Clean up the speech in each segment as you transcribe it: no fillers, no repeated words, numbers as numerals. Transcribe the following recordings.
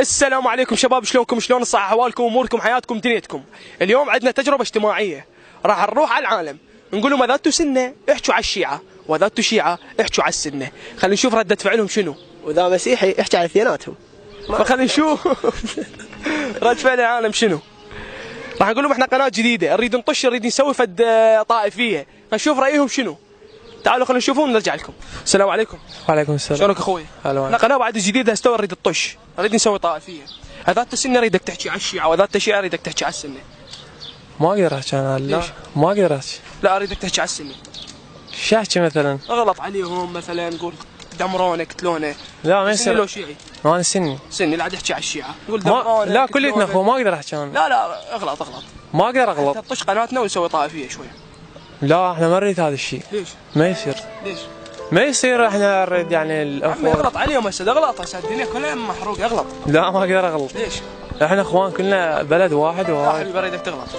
السلام عليكم شباب، شلونكم؟ شلون صح احوالكم، اموركم، حياتكم، دنيتكم؟ اليوم عندنا تجربه اجتماعيه، راح نروح على العالم نقول لهم اذا انتم سنه احكوا على الشيعه، واذا انتم شيعه احكوا على السنه، خلينا نشوف رده فعلهم شنو، واذا مسيحي احكي على اثنيناتهم. فخلينا نشوف رد فعل العالم شنو. راح نقول لهم احنا قناه جديده، نريد نطش، نريد نسوي فد طائفيه، فنشوف رايهم شنو. تعالوا خلينا نشوفهم ونرجع لكم. السلام عليكم. وعليكم السلام. شلونك اخوي؟ هلا. احنا قناه بعد جديده هسه نريد نطش، نريد نسوي طائفيه. اذا انت سنه اريدك تحكي على الشيعه، واذا انت شيعه اريدك تحكي على السنه. ما اقدر احكي انا. لا ما اقدر احكي. لا اريدك تحكي على السنه. شو احكي مثلا؟ اغلط عليهم مثلا، نقول دمرونه قتلونه. لا ما سني يصير. لو شيعي. انا سني. سني لا تحكي على الشيعه، نقول ما دمرونه. لا كليتنا اخو، ما اقدر احكي انا. لا اغلط. ما اقدر اغلط. تطش قناتنا ونسوي طائفيه شوي. لا احنا ما نريد هذا الشيء. ليش؟ ما يصير. ليش؟ ما يصير، احنا نريد يعني عمي الاخوه. اغلط عليهم هسه، اغلط هسه الدنيا كلها محروقه، اغلط. لا ما اقدر اغلط. ليش؟ احنا اخوان كلنا بلد واحد لا وهاي. حبيبي اريدك تغلط.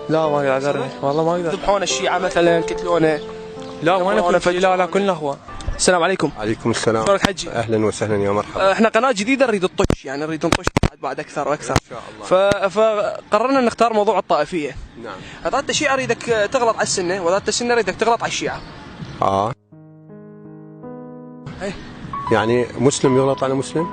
لا ما اقدر والله ما اقدر. ذبحونا الشيعه مثلا، قتلونا. لا ما نفهم. لا كلنا اخوان. السلام عليكم. عليكم السلام. شلونك حجي؟ اهلا وسهلا يا مرحبا. احنا قناه جديده نريد نطش، يعني نريد نطش بعد اكثر واكثر. ان شاء الله. فقررنا نختار موضوع الطائفيه. نعم. اذا انت شيعه اريدك تغلط على السنه، واذا انت سنه اريدك تغلط على الشيعه. ايه. يعني مسلم يغلط على مسلم؟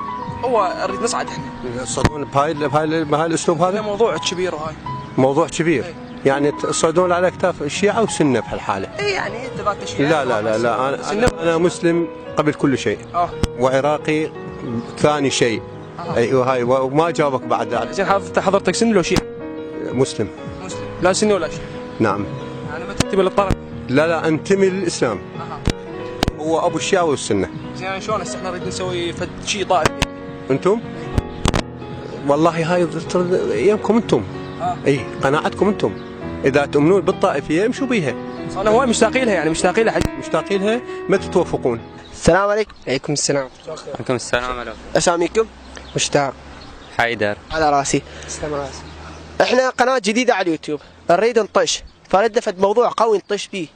هو نريد نصعد احنا. تصعدون بهاي الاسلوب هذا هذا؟ موضوع كبير وهاي. موضوع كبير. ايه. يعني تصعدون على اكتاف الشيعة والسنة بهالحالة؟ اي يعني انت ذاك الشيعه. لا انا مسلم قبل كل شيء. وعراقي ثاني شيء. ايوه هاي، وما جاوبك بعد. زين حضرتك سني لو شيعه؟ مسلم. لا سني ولا شيعه. نعم. يعني ما تنتمي للطرف؟ لا انتمي للاسلام. هو ابو الشيعة والسنة. زين شلون هسه احنا نريد نسوي فد شيء طائفي؟ انتم؟ والله هاي ايامكم انتم. اي قناعتكم انتم. اذا تؤمنون بالطائفيه امشوا بيها. انا هواي مشتاقين لها، يعني مشتاقين لها. مشتاقين لها، متى توافقون؟ السلام عليكم. عليكم السلام. عليكم السلام عليكم. اساميكم؟ مشتاق. حيدر. على راسي. تسلم راسي. احنا قناه جديده على اليوتيوب، نريد نطش، فردنا فد موضوع قوي نطش فيه.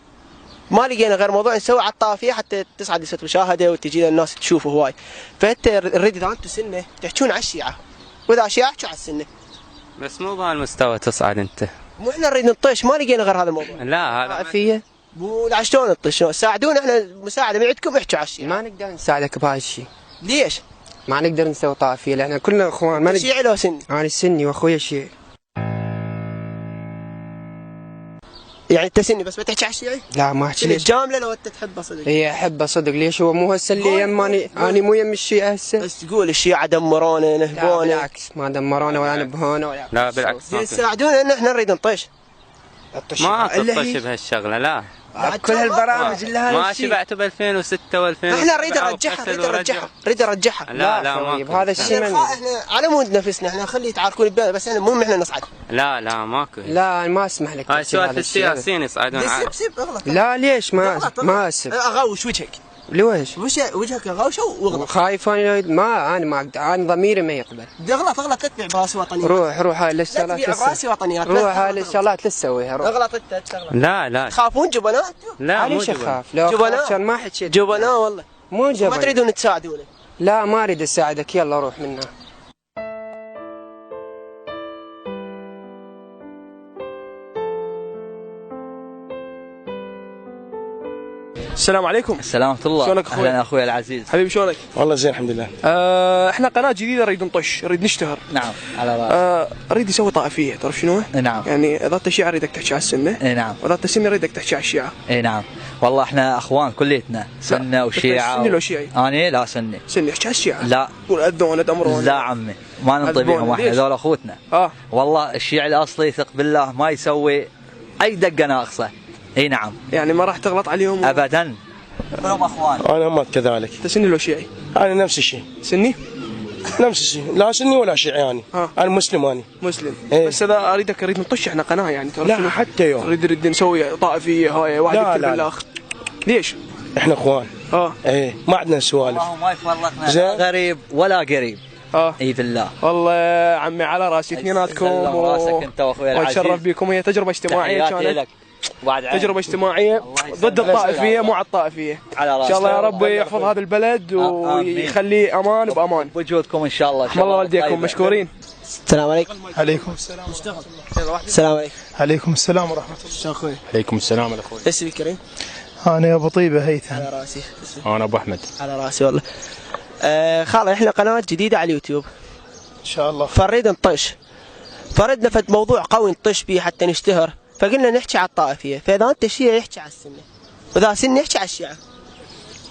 ما لقينا غير موضوع نسوي على الطائفيه حتى تصعد نسبه مشاهده وتجينا الناس تشوفه هواي. فانت نريد اذا انتم سنه تحكون على الشيعه، واذا شيعه احكوا على السنه. بس مو بهالمستوى تصعد انت. مو احنا نريد نطش، ما لقينا غير هذا الموضوع. لا هذا طائفيه. لا شلون نطش؟ ساعدونا احنا، المساعده من عندكم، احكوا على الشيعه. ما نقدر نساعدك بهذا الشيء. ليش؟ ما نقدر نسوي طائفيه لان كلنا اخوان. ما شيعي لو سني؟ انا سني واخويا شيعي. يعني انت سني بس ما تحكي على الشيعي؟ لا ما احكي. ليش؟ جامله لو انت تحبه صدق؟ هي احبه صدق. ليش هو مو هسه اللي يماني؟ انا مو يم الشيعه هسه. بس تقول الشيعه دمرونا نهبونا. بالعكس ما دمرونا ولا نبهونا ولا. لا بالعكس. يساعدونا ان احنا نريد نطش. ما تطش بهالشغله. لا كل هالبرامج اللي هذا ما شبعت ب 2006 و2000. احنا نريد نرجعها. لا ما بهذا الشيء احنا على مود نفسنا، احنا نخلي يتعاركون ببالنا، بس احنا مو احنا نصعد. لا ماكو. لا انا ما اسمح لك. هاي سوالف السياسيين يصعدون عادي. سب اغلط. لا ليش ما اسف. اغوش وجهك. ليش؟ وجهك اغوشه واغلط. خايف انا ما اقدر. انا ضميري ما يقبل. اغلط تتبع براسي وطنيات. روح هاي الشغلات. تتبع براسي وطنيات. روح هاي الشغلات لا تسويها. اغلط انت تغلط. لا تخافون جبناء؟ لا مو ليش اخاف؟ لو جبناء كان ما حكيت. جبناء والله. مو جبناء. ما تريدون تساعدونه؟ لا ما اريد اساعدك. يلا روح منا. السلام عليكم. السلام ورحمه الله. شلونك اخوي؟ اهلا اخوي العزيز. حبيبي شلونك؟ والله زين الحمد لله. احنا قناه جديده نريد نطش، نريد نشتهر. نعم على راسي. اريد اسوي طائفيه، تعرف شنو؟ نعم. يعني اذا انت شيعه اريدك تحكي على السنه. نعم. واذا انت سني اريدك تحكي على الشيعه. نعم. والله احنا اخوان كليتنا، سنه وشيعه. سني لو شيعي؟ انا لا سني. سني احكي على الشيعه. لا. قول اذونا دمرونا. لا عمي ما ننطي بهم احنا، هذول اخوتنا. والله الشيعي الاصلي ثق بالله ما يسوي اي دقه ناقصه. اي نعم. يعني ما راح تغلط عليهم ابدا. كلهم اخوان. انا ما كذلك. انت سني لو شيعي؟ انا نفس الشيء. سني؟ نفس الشيء. لا سني ولا شيعي يعني. انا مسلم. انا مسلم. إيه. بس اذا اريد نطش احنا قناه، يعني تعرف لا شنو؟ حتى يوم نريد نسوي طائفيه هاي، واحد يكتب بالاخر. ليش؟ احنا اخوان. ايه ما عندنا سوالف. الله ما يفرقنا لا غريب ولا قريب. اي بالله. والله عمي على راسي اثنيناتكم. راسك انت واخوي العزيز. واتشرف بكم، هي تجربه اجتماعيه كانت. تجربة اجتماعية ضد الطائفية مو على الطائفية. ان شاء الله يا رب يحفظ هذا البلد ويخليه امان بامان. بوجودكم ان شاء الله. الله والديكم مشكورين. السلام عليكم. عليكم السلام. السلام عليكم. عليكم السلام ورحمة الله. شلون اخوي؟ عليكم السلام يا اخوي. اسمي كريم. انا ابو طيبة هيثم. على راسي. انا ابو احمد. على راسي والله. خالد احنا قناة جديدة على اليوتيوب. ان شاء الله. فنريد نطش. فردنا فد موضوع قوي نطش به حتى نشتهر، فقلنا نحكي على الطائفية، فاذا انت شيعي يحكي على السنة، واذا سني يحكي على الشيعة.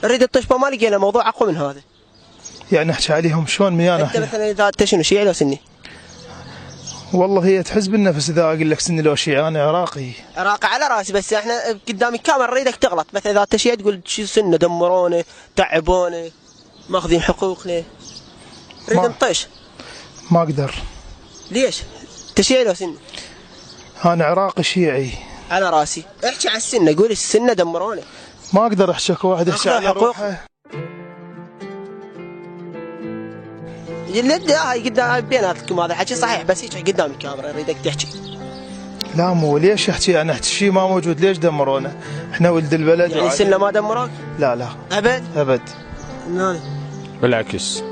نريد نطش ما لقينا موضوع اقوى من هذا. يعني نحكي عليهم شلون ميانا انت مثلا اذا انت شنو شيعي لو سني؟ والله هي تحز بالنفس اذا اقول لك سني لو شيعي، انا عراقي. عراقي على راسي، بس احنا قدام الكاميرا نريدك تغلط، مثلا اذا انت شيعي تقول شو سنه دمرونا تعبونا ماخذين حقوقنا. نريد نطش. ما اقدر. ليش؟ انت شيعي لو سني؟ انا عراقي شيعي. على راسي، احكي على السنه، قول السنه دمرونا. ما اقدر احكي واحد يحكي على روحه. هاي قدام بيناتكم هذا الحكي صحيح، بس هيك قدام الكاميرا اريدك تحكي. لا مو ليش احكي انا احكي شيء ما موجود، ليش دمرونا؟ احنا ولد البلد. يعني السنه ما دمروك؟ لا لا ابد؟ ابد. بالعكس.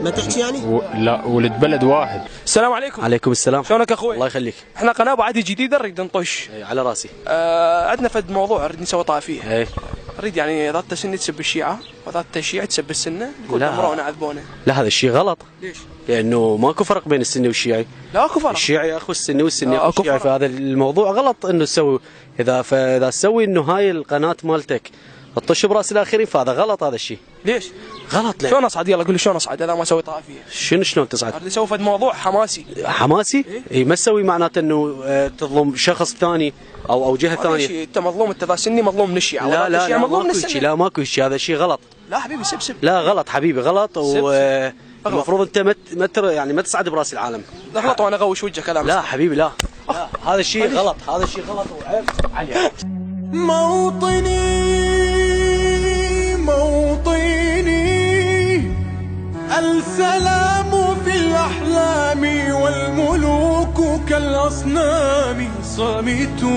ما تحكي يعني؟ لا ولد بلد واحد. السلام عليكم. عليكم السلام. شلونك اخوي؟ الله يخليك. احنا قناه ابو عدي جديده نريد نطش. على راسي. عندنا فد موضوع نريد نسوي طائفيه. ايه. نريد يعني اذا انت سني تسب الشيعه واذا انت شيعي تسب السنه تقول لا. دمرونا عذبونا. لا هذا الشيء غلط. ليش؟ لانه ماكو فرق بين السني والشيعي. لا اكو فرق. الشيعي اخو السني والسني اخو الشيعي، فهذا الموضوع غلط انه تسوي. اذا تسوي انه هاي القناه مالتك تطش براس الاخرين فهذا غلط هذا الشيء. ليش؟ غلط. شلون اصعد؟ يلا قول لي شلون اصعد اذا ما اسوي طائفيه؟ شلون تصعد؟ اريد اسوي فد موضوع حماسي. حماسي؟ اي ما تسوي معناته انه تظلم شخص ثاني او جهه ثانيه. انت مظلوم، انت ذا سني مظلوم من الشيعه. لا مظلوم من السنه. لا ماكو شيء، هذا شيء غلط. لا حبيبي سب. لا غلط حبيبي غلط. المفروض انت ما تصعد براس العالم. لا غلط وانا اغوش وجهك كلام. لا حبيبي لا هذا الشيء غلط، هذا الشيء غلط وعيب علي. موطني السلام في الأحلام والملوك كالأصنام صامتون.